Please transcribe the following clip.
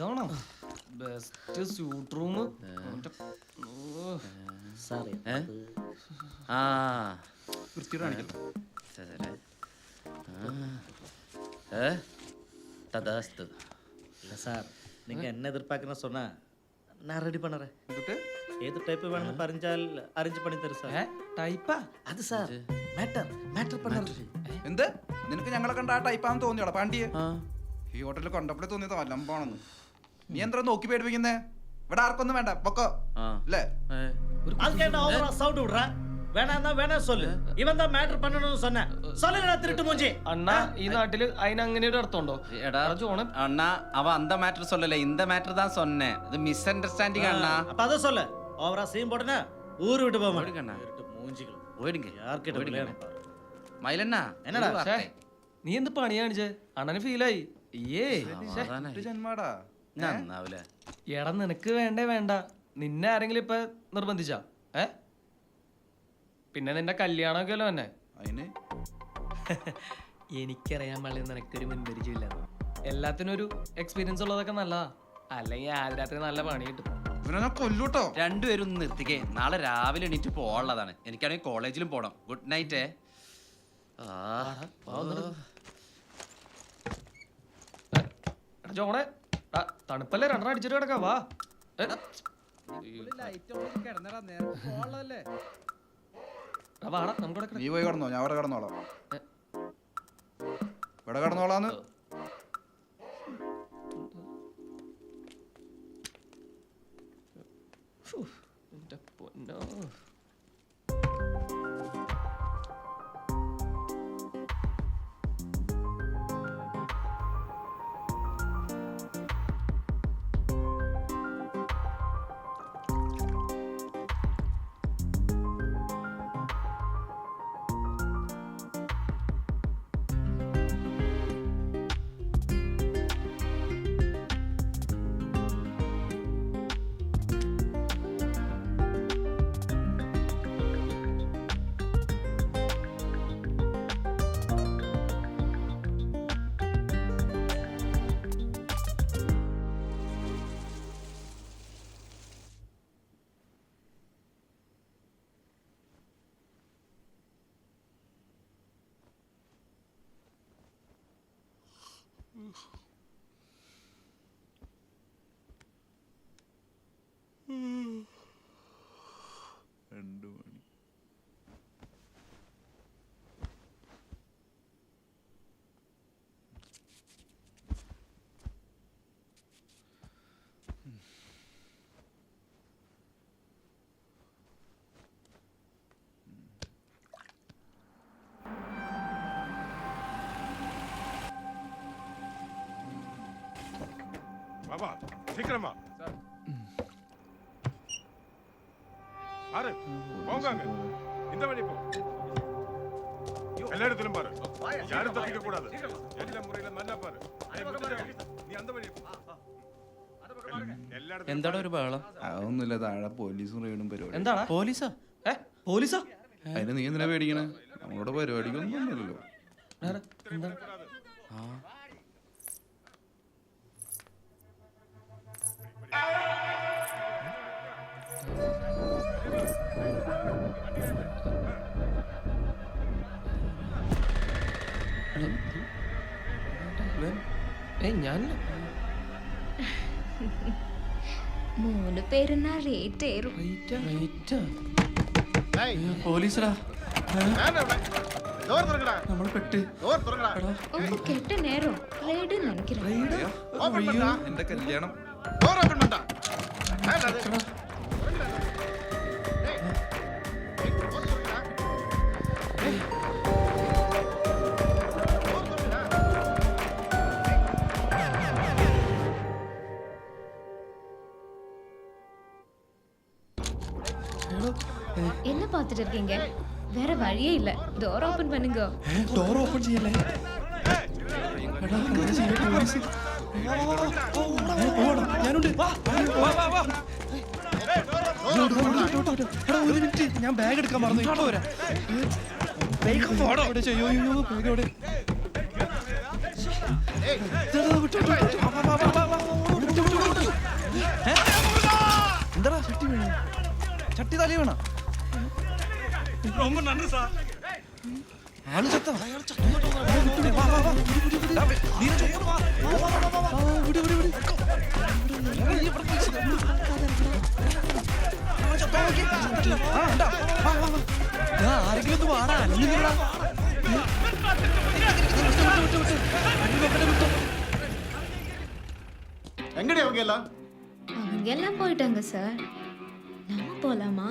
ഇതാണോ best suit room? വൃത്തിയോട് കാണിക്കല്ലോ. Sir நீங்க என்ன எதிர்பார்க்கணும் சொன்னா நான் ரெடி பண்ணுறேன். എന്നിട്ട് ஏது டைப் வேணும்னு பறிஞ்சால் அரேஞ்ச் பண்ணி தரேன் சார். ടൈപ്പാ அது சார் மேட்டர் பண்ணுறது. എന്ത് നിനക്ക് ഞങ്ങളെ കണ്ട ആ ടൈപ്പാന്ന് തോന്നിയോടാ പാണ്ടിയെ? ഈ ഹോട്ടലിൽ കണ്ടപ്പോഴേ തോന്നിയത് വല്ലമ്പാണെന്ന്. നീ എന്താ നോക്കി പേടിപ്പിക്കുന്നേ? ഇവിടെ ആർക്കൊന്നും വേണ്ട പൊക്കോ അല്ലേ? அதுக்கு என்ன ஓவரா சவுண்ட் விடுற? வேணாம் வேணாம் சொல்லு. இவன் தான் மேட்டர் பண்ணணும்னு சொன்னேன். சொல்லுங்க திருட்டு மூஞ்சி. അണ്ണാ ഈ നാട്ടില് അതിന് അങ്ങനെ ഒരു അർത്ഥമുണ്ടോ? ജോണ് அண்ணா அவன் அந்த மேட்டர் சொல்லல, இந்த மேட்டர் தான் சொன்னேன். இது மிஸ் அண்டர்ஸ்டாண்டிங் அண்ணா. அப்ப அத சொல்லு. ஓவரா சீன் போடுனா ஊரு விட்டு போக மாட்டேங்க. அண்ணா திருட்டு மூஞ்சிகள். போயிடுங்க. யார்கிட்ட விளையாட பாரு. മയിലണ്ണാ என்னடா? നീ എന്ത് പണി കാണിച്ചേ? അണ്ണന് ഫീലായി. ജന്മാടാ നന്നാവൂല. എടാ നിനക്ക് വേണ്ടേ വേണ്ട, നിന്നെ ആരെങ്കിലും ഇപ്പൊ നിർബന്ധിച്ചാ? പിന്നെ നിന്റെ കല്യാണമൊക്കെ അല്ലോ തന്നെ. അതിന് എനിക്കറിയാൻ പാടില്ല നിനക്കൊരു മുൻപരിചയമില്ല. എല്ലാത്തിനും ഒരു എക്സ്പീരിയൻസ് ഉള്ളതൊക്കെ നല്ലതാ, അല്ലെങ്കിൽ ആദ്യ രാത്രി നല്ല പണി കിട്ടും. ഇവനെ കൊല്ലൂട്ടോ. രണ്ടുപേരും ഒന്ന് നിർത്തിക്കേ, നാളെ രാവിലെ എണീറ്റ് പോകാനുള്ളതാണ്. എനിക്കാണെങ്കിൽ കോളേജിലും പോകണം. Good night. ജോണെ തണുപ്പല്ലേ, രണ്ടെണ്ണം അടിച്ചിട്ട് കിടക്കാ. വാ വാടാ നമുക്ക്. നീ പോയി കിടന്നോ, ഞാൻ അവിടെ കിടന്നോളാം. ഇവിടെ കിടന്നോളാന്ന്. പൊന്നോ பாபா சீக்கிரம் வா. ஆறு போங்க, இந்த வழி போ. எல்லா இடத்திலும் பாரு, யாரும் தப்பிக்க கூடாது. எல்லா முறையில நல்லா பாரு. நீ அந்த வழி போ. എന്താണ് ഒരു ബഹളം? അതൊന്നുമില്ല, താഴെ പോലീസും റെയ്ഡും പരിപാടി. എന്താടാ? പോലീസാ? പോലീസാ? അതിന് നീ എന്തിനാ പേടിക്കണേ? നമ്മളോട് പരിപാടിക്കൊന്നും ഒന്നുമില്ലല്ലോ. ഞാൻ 3 പേരെന്നാ റേറ്റ് ഏറും. പോലീസടാ, നമ്മൾ പെട്ട്. ഒന്ന് കെട്ട നേരം റേഡ് നനയ്ക്കണം. എന്റെ കല്യാണം என்ன பார்த்துட்டு இருக்கீங்க? வேற வழியே இல்ல. டோர் ஓபன் பண்ணுங்க. ഡോർ ഓപ്പൺ ചെയ്യല്ലേ? ഒരു മിനിറ്റ്, ഞാൻ ബാഗ് എടുക്കാൻ മറന്നു. ഇപ്പൊ വരാം. വിട്ടോ തലി വീണ ആള് ചത്തോ? വാ, വാ, വാ. ദാ, നീരജ്, വാ, വാ, വാ, വാ, വാ, വാ. വിട്, വിട്, വിട്. നീ ഇവിടെ പോയി ഇരിക്ക്. ആള് ചത്തോ നോക്കി. ആ, ഉണ്ടാ. വാ, വാ, വാ. ദാ, ആരെങ്കിലും ഒന്ന് വാടാ, അന്യനില്ലടാ. எங்கடி அவங்க எல்லாம் அவங்க எல்லாம் போயிட்டாங்க சார் நம்ம போலாமா